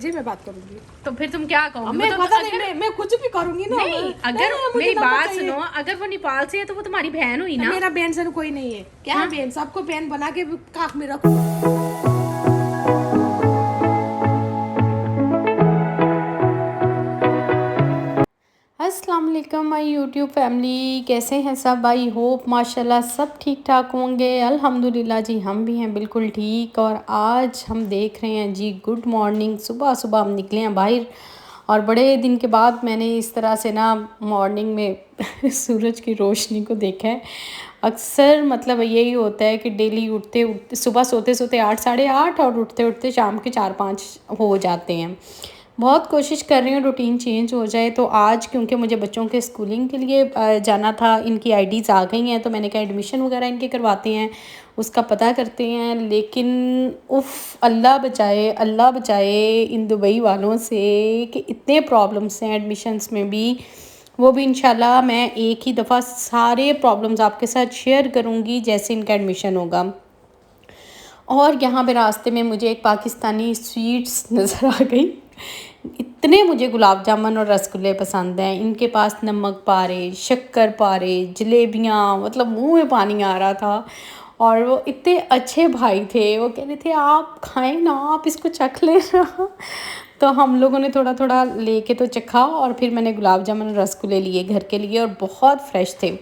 जी मैं बात करूंगी। तो फिर तुम क्या कहोगे? मैं पता नहीं, मैं कुछ भी करूंगी ना। नहीं, अगर मेरी बात सुनो, अगर वो नेपाल से है तो वो तुम्हारी बहन हुई ना। मेरा बहन से कोई नहीं है क्या? हाँ? बहन सबको बहन बना के काख में रखो। अस्सलाम वालेकुम माय यूट्यूब फैमिली, कैसे हैं सब? आई होप माशाल्लाह सब ठीक ठाक होंगे। अल्हम्दुलिल्लाह जी, हम भी हैं बिल्कुल ठीक। और आज हम देख रहे हैं जी गुड मॉर्निंग। सुबह सुबह हम निकले हैं बाहर और बड़े दिन के बाद मैंने इस तरह से ना मॉर्निंग में सूरज की रोशनी को देखा है। अक्सर मतलब यही होता है कि डेली उठते उठते सुबह सोते सोते 8 साढ़े 8 और उठते उठते शाम के 4-5 हो जाते हैं। बहुत कोशिश कर रही हूँ रूटीन चेंज हो जाए। तो आज क्योंकि मुझे बच्चों के स्कूलिंग के लिए जाना था, इनकी आईडीज़ आ गई हैं तो मैंने कहा एडमिशन वगैरह इनके करवाते हैं, उसका पता करते हैं। लेकिन अल्लाह बचाए इन दुबई वालों से कि इतने प्रॉब्लम्स हैं एडमिशन्स में भी। वो भी इंशाल्लाह मैं एक ही दफ़ा सारे प्रॉब्लम्स आपके साथ शेयर करूँगी जैसे इनका एडमिशन होगा। और यहाँ पे रास्ते में मुझे एक पाकिस्तानी स्वीट्स नज़र आ गई। इतने मुझे गुलाब जामुन और रसगुल्ले पसंद हैं। इनके पास नमक पारे, शक्कर पारे, जलेबियाँ, मतलब मुंह में पानी आ रहा था। और वो इतने अच्छे भाई थे, वो कह रहे थे आप खाएं ना, आप इसको चख लेना। तो हम लोगों ने थोड़ा थोड़ा लेके तो चखा और फिर मैंने गुलाब जामुन और रसगुल्ले लिए घर के लिए और बहुत फ्रेश थे।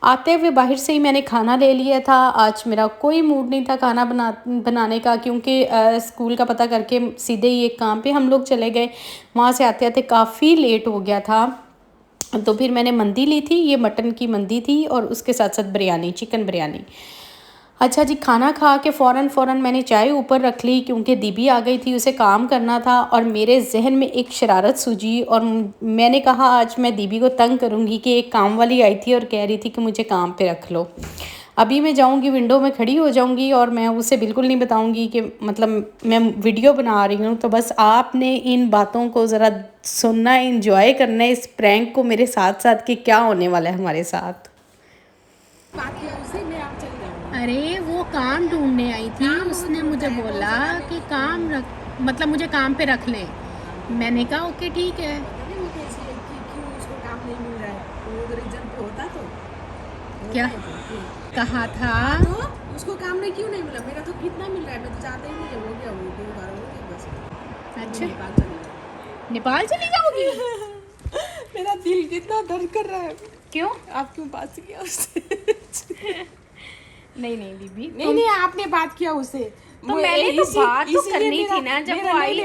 आते हुए बाहर से ही मैंने खाना ले लिया था। आज मेरा कोई मूड नहीं था खाना बनाने का, क्योंकि स्कूल का पता करके सीधे ही एक काम पे हम लोग चले गए। वहाँ से आते आते काफ़ी लेट हो गया था। तो फिर मैंने मंदी ली थी, ये मटन की मंदी थी और उसके साथ साथ बिरयानी, चिकन बिरयानी। अच्छा जी, खाना खा के फ़ौरन मैंने चाय ऊपर रख ली क्योंकि दीदी आ गई थी, उसे काम करना था। और मेरे जहन में एक शरारत सूझी और मैंने कहा आज मैं दीदी को तंग करूंगी कि एक काम वाली आई थी और कह रही थी कि मुझे काम पे रख लो। अभी मैं जाऊंगी, विंडो में खड़ी हो जाऊंगी और मैं उसे बिल्कुल नहीं बताऊंगी कि मतलब मैं वीडियो बना रही हूँ। तो बस आपने इन बातों को ज़रा सुनना, इंजॉय करना है इस प्रैंक को मेरे साथ साथ कि क्या होने वाला है हमारे साथ। बात किया उससे, मैं आप चली जाऊंगी। अरे वो काम ढूंढने आई थी, उसने मुझे बोला कि काम रख, मतलब मुझे काम पे रख ले। मैंने कहा ओके ठीक है। पता नहीं वो कैसी है कि क्यों उसको काम नहीं मिल रहा है। तो वो रीजन पे होता तो क्या क्यों? कहा था? तो उसको काम नहीं क्यों नहीं मिला? मेरा तो कितना मिल रहा है, मैं तो चाहता ही नहीं है। हो गया, वो 2 बार हो गया बस। अच्छा, नेपाल चली जाऊँ। नेपाल चली जाओगी? मेरा दिल कितना दर्द कर रहा है। क्यों? आप क्यों बात किया उससे? नहीं नहीं दीदी, नहीं आपने बात किया उससे। तो मैंने तो बात तो करनी थी ना जब वो आई।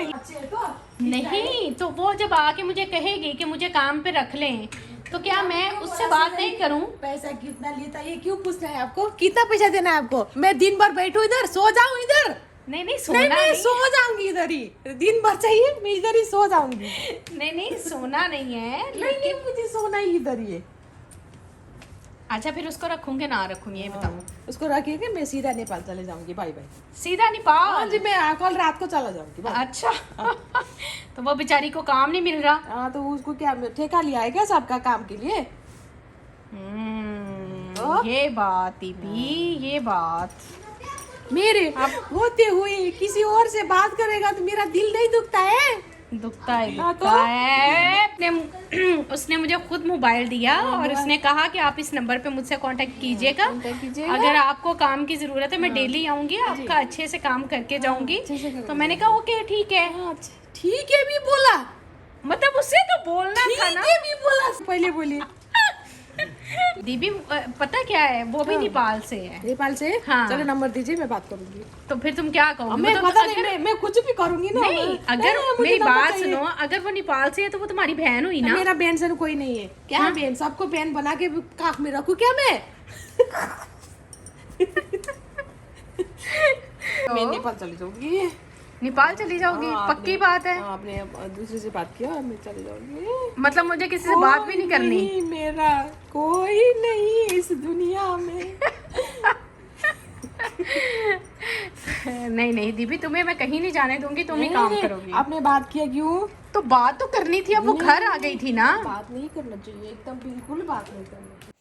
तो नहीं तो वो जब आके मुझे कहेगी कि मुझे काम पे रख लें, तो क्या मैं उससे बात नहीं करूं? पैसा कितना लेता है ये क्यों पूछना है आपको? कितना पैसा देना है आपको? मैं दिन भर बैठू इधर, सो जाऊं इधर? नहीं सोना नहीं, मैं नहीं। सो जाऊंगी इधर ही। दिन भर चाहिए, मैं इधर ही सो जाऊंगी। नहीं सोना नहीं है नहीं मुझे सोना ही इधर ही है। अच्छा फिर उसको रखूंगे ना रखूंगी ये बताओ? उसको रखिए, मैं सीधा नेपाल चले जाऊंगी। Bye bye. सीधा हाँ नेपाल? जी, मैं कल रात को चला जाऊंगी। बाय। अच्छा तो वो बेचारी को काम नहीं मिल रहा। हाँ तो उसको क्या ठेका लिया है क्या सबका काम के लिए? ये बात दीदी, ये बात मेरे होते हुए किसी और से बात करेगा तो मेरा दिल नहीं दुखता है? दुखता है हाँ दुखता है। उसने मुझे खुद मोबाइल दिया और उसने कहा कि आप इस नंबर पे मुझसे कांटेक्ट कीजिएगा। अगर आपको काम की ज़रूरत है मैं डेली आऊँगी, आपका अच्छे से काम करके जाऊँगी। तो मैंने कहा ओके ठीक है। ठीक है भी बोला, मतलब उससे तो बोलना था ना। ठीक है भी बोला, पहले बोली। दीदी पता क्या है, वो भी नेपाल से है। नेपाल से? हाँ। चलो नंबर दीजिए, मैं बात करूंगी। तो फिर तुम क्या कहोगे? मैं मतलब पता नहीं, मैं कुछ भी करूंगी ना। नहीं, अगर मेरी बात सुनो, अगर वो नेपाल से है तो वो तुम्हारी बहन हुई ना। मेरा बहन से कोई नहीं है क्या? हाँ? बहन सबको बहन बना के काख में रखूं क्या मैं? मैं नेपाल चली जाऊंगी। नेपाल चली जाओगी? हाँ, पक्की बात है? आपने दूसरे से बात किया, मैं चली जाऊंगी। मतलब मुझे किसी से बात भी नहीं करनी? मेरा कोई नहीं इस दुनिया में। नहीं दीदी, तुम्हें मैं कहीं नहीं जाने दूंगी, तुम ही काम करोगी। आपने बात किया क्यों? तो बात तो करनी थी, अब वो घर आ गई थी ना। बात नहीं करना चाहिए, एकदम बिल्कुल बात नहीं करनी चाहिए।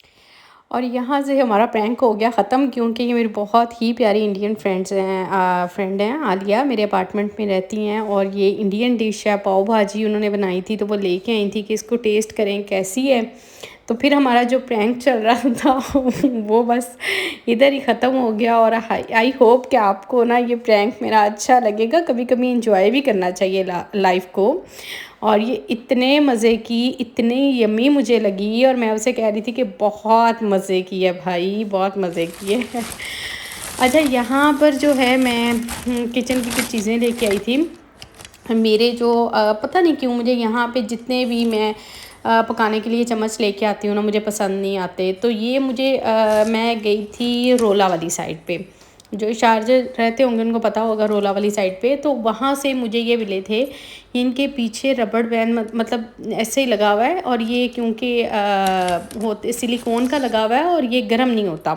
और यहाँ से हमारा प्रैंक हो गया ख़त्म, क्योंकि ये मेरी बहुत ही प्यारी इंडियन फ्रेंड हैं आलिया, मेरे अपार्टमेंट में रहती हैं, और ये इंडियन डिश है पाव भाजी उन्होंने बनाई थी, तो वो लेके आई थी कि इसको टेस्ट करें कैसी है। तो फिर हमारा जो प्रैंक चल रहा था वो बस इधर ही ख़त्म हो गया। और आई होप कि आपको ना ये प्रैंक मेरा अच्छा लगेगा, कभी कभी इंजॉय भी करना चाहिए लाइफ को। और ये इतने मज़े की, इतनी यम्मी मुझे लगी, और मैं उसे कह रही थी कि बहुत मज़े की है भाई, बहुत मज़े की है। अच्छा, यहाँ पर जो है मैं किचन की कुछ चीज़ें लेके आई थी। मेरे जो पता नहीं क्यों मुझे यहाँ पे जितने भी मैं पकाने के लिए चम्मच लेके आती हूँ ना, मुझे पसंद नहीं आते। तो ये मुझे मैं गई थी रोला वाली साइड पे, जो शारजा रहते होंगे उनको पता होगा रोला वाली साइड पे। तो वहाँ से मुझे ये मिले थे, इनके पीछे रबड़ बैंड मतलब ऐसे ही लगा हुआ है, और ये क्योंकि होते सिलिकॉन का लगा हुआ है और ये गर्म नहीं होता।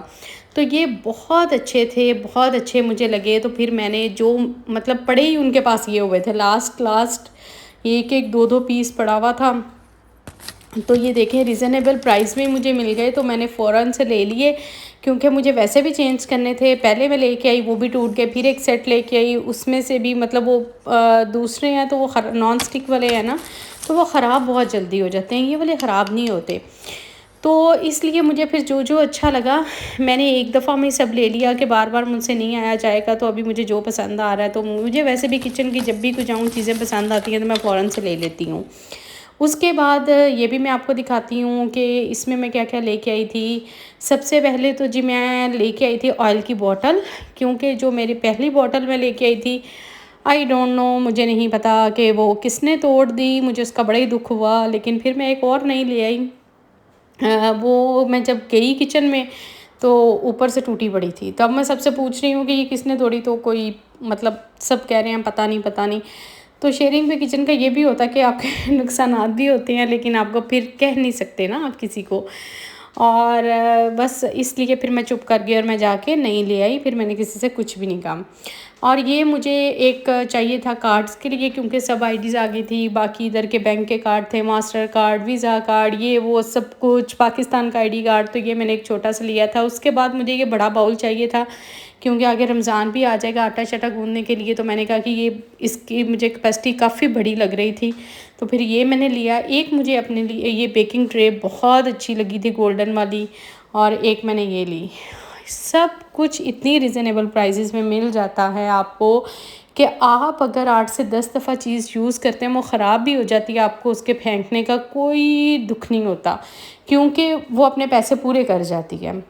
तो ये बहुत अच्छे थे, बहुत अच्छे मुझे लगे। तो फिर मैंने जो मतलब पड़े ही उनके पास ये हुए थे, लास्ट एक एक दो दो पीस पड़ा हुआ था। तो ये देखें रिज़नेबल प्राइस में मुझे मिल गए, तो मैंने फ़ौरन से ले लिए, क्योंकि मुझे वैसे भी चेंज करने थे। पहले मैं लेके आई, वो भी टूट गए, फिर एक सेट लेके आई, उसमें से भी मतलब वो दूसरे हैं तो वो नॉन स्टिक वाले हैं ना, तो वो ख़राब बहुत जल्दी हो जाते हैं, ये वाले ख़राब नहीं होते। तो इसलिए मुझे फिर जो जो अच्छा लगा मैंने एक दफ़ा में सब ले लिया कि बार बार मुझसे नहीं आया जाएगा। तो अभी मुझे जो पसंद आ रहा है, तो मुझे वैसे भी किचन की जब भी कुछ जाऊँ चीज़ें पसंद आती हैं तो मैं फ़ौरन से ले लेती हूँ। उसके बाद ये भी मैं आपको दिखाती हूँ कि इसमें मैं क्या क्या लेके आई थी। सबसे पहले तो जी मैं लेके आई थी ऑयल की बॉटल, क्योंकि जो मेरी पहली बॉटल मैं लेके आई थी, आई डोंट नो, मुझे नहीं पता कि वो किसने तोड़ दी, मुझे उसका बड़ा ही दुख हुआ। लेकिन फिर मैं एक और नई ले आई। वो मैं जब गई किचन में तो ऊपर से टूटी पड़ी थी। तब मैं सबसे पूछ रही हूँ कि ये किसने तोड़ी, तो कोई मतलब सब कह रहे हैं पता नहीं पता नहीं। तो शेयरिंग पे किचन का ये भी होता है कि आपके नुकसानात भी होते हैं, लेकिन आपको फिर कह नहीं सकते ना आप किसी को। और बस इसलिए फिर मैं चुप कर गई और मैं जाके नहीं ले आई, फिर मैंने किसी से कुछ भी नहीं कहा। और ये मुझे एक चाहिए था कार्ड्स के लिए, क्योंकि सब आईडीज़ आ गई थी, बाकी इधर के बैंक के कार्ड थे, मास्टर कार्ड, वीज़ा कार्ड, ये वो सब कुछ, पाकिस्तान का आईडी कार्ड। तो ये मैंने एक छोटा सा लिया था। उसके बाद मुझे ये बड़ा बाउल चाहिए था, क्योंकि आगे रमज़ान भी आ जाएगा आटा शटा गूँधने के लिए। तो मैंने कहा कि ये इसकी मुझे कैपेसिटी काफ़ी बड़ी लग रही थी, तो फिर ये मैंने लिया। एक मुझे अपने लिए ये बेकिंग ट्रे बहुत अच्छी लगी थी गोल्डन वाली, और एक मैंने ये ली। सब कुछ इतनी रिजनेबल प्राइसेस में मिल जाता है आपको कि आप अगर 8 से 10 दफ़ा चीज़ यूज़ करते हैं, वो ख़राब भी हो जाती है, आपको उसके फेंकने का कोई दुख नहीं होता, क्योंकि वो अपने पैसे पूरे कर जाती है।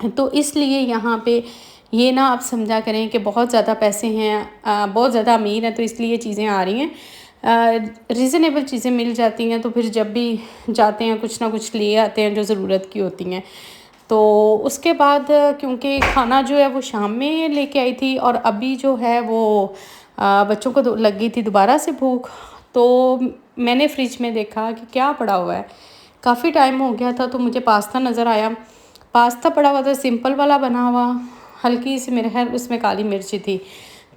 तो इसलिए यहाँ पे ये ना आप समझा करें कि बहुत ज़्यादा पैसे हैं, बहुत ज़्यादा अमीर हैं, तो इसलिए ये चीज़ें आ रही हैं। रिज़नेबल चीज़ें मिल जाती हैं, तो फिर जब भी जाते हैं कुछ ना कुछ ले आते हैं जो ज़रूरत की होती हैं। तो उसके बाद क्योंकि खाना जो है वो शाम में लेके आई थी, और अभी जो है वो बच्चों को लग गई थी दोबारा से भूख। तो मैंने फ्रिज में देखा कि क्या पड़ा हुआ है, काफ़ी टाइम हो गया था, तो मुझे पास्ता नज़र आया। पास्ता पड़ा हुआ था, सिंपल वाला बना हुआ, हल्की सी मेरे ख्याल उसमें काली मिर्ची थी।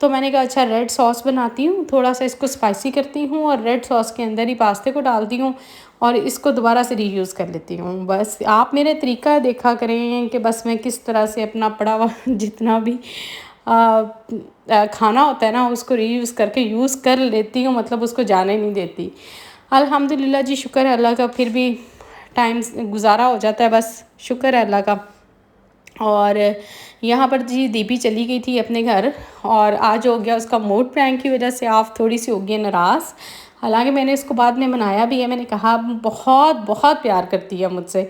तो मैंने कहा अच्छा रेड सॉस बनाती हूँ, थोड़ा सा इसको स्पाइसी करती हूँ, और रेड सॉस के अंदर ही पास्ते को डालती हूँ, और इसको दोबारा से रीयूज़ कर लेती हूँ। बस आप मेरे तरीका देखा करें कि बस मैं किस तरह से अपना पड़ा हुआ जितना भी खाना होता है ना, उसको रीयूज़ करके यूज़ कर लेती हूँ, मतलब उसको जाने नहीं देती। अल्हम्दुलिल्लाह जी, शुक्र है अल्लाह का, फिर भी टाइम गुजारा हो जाता है, बस शुक्र है अल्लाह का। और यहाँ पर जी दीदी चली गई थी अपने घर, और आज हो गया उसका मूड प्रैंक की वजह से आप थोड़ी सी हो गई नाराज़। हालांकि मैंने इसको बाद में मनाया भी है, मैंने कहा बहुत बहुत प्यार करती है मुझसे।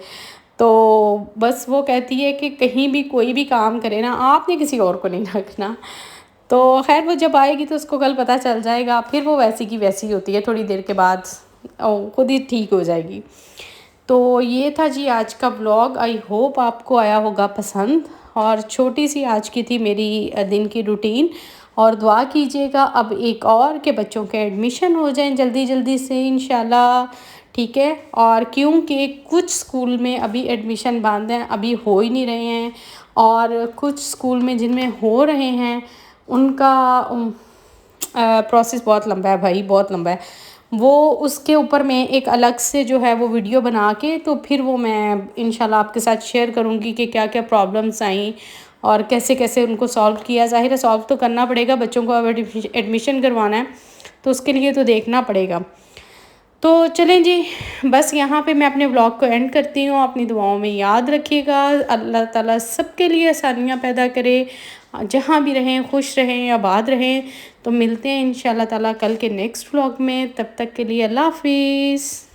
तो बस वो कहती है कि कहीं भी कोई भी काम करे ना, आपने किसी और को नहीं रखना। तो खैर वो जब आएगी तो उसको कल पता चल जाएगा, फिर वो वैसी की वैसी होती है, थोड़ी देर के बाद खुद ही ठीक हो जाएगी। तो ये था जी आज का व्लॉग, आई होप आपको आया होगा पसंद। और छोटी सी आज की थी मेरी दिन की रूटीन, और दुआ कीजिएगा अब एक और के बच्चों के एडमिशन हो जाएं जल्दी जल्दी से इंशाल्लाह, ठीक है। और क्योंकि कुछ स्कूल में अभी एडमिशन बंद हैं, अभी हो ही नहीं रहे हैं, और कुछ स्कूल में जिनमें हो रहे हैं उनका प्रोसेस बहुत लंबा है भाई, बहुत लंबा है। वो उसके ऊपर मैं एक अलग से जो है वो वीडियो बना के तो फिर वो मैं इंशाल्लाह आपके साथ शेयर करूँगी कि क्या क्या प्रॉब्लम्स आई और कैसे कैसे उनको सॉल्व किया। ज़ाहिर है सॉल्व तो करना पड़ेगा, बच्चों को अब एडमिशन करवाना है तो उसके लिए तो देखना पड़ेगा। तो चलें जी, बस यहाँ पे मैं अपने व्लॉग को एंड करती हूँ। अपनी दुआओं में याद रखिएगा। अल्लाह ताला सबके लिए आसानियाँ पैदा करे, जहाँ भी रहें खुश रहें, आबाद रहें। तो मिलते हैं इंशाल्लाह ताला कल के नेक्स्ट व्लॉग में। तब तक के लिए अल्लाह हाफिज़।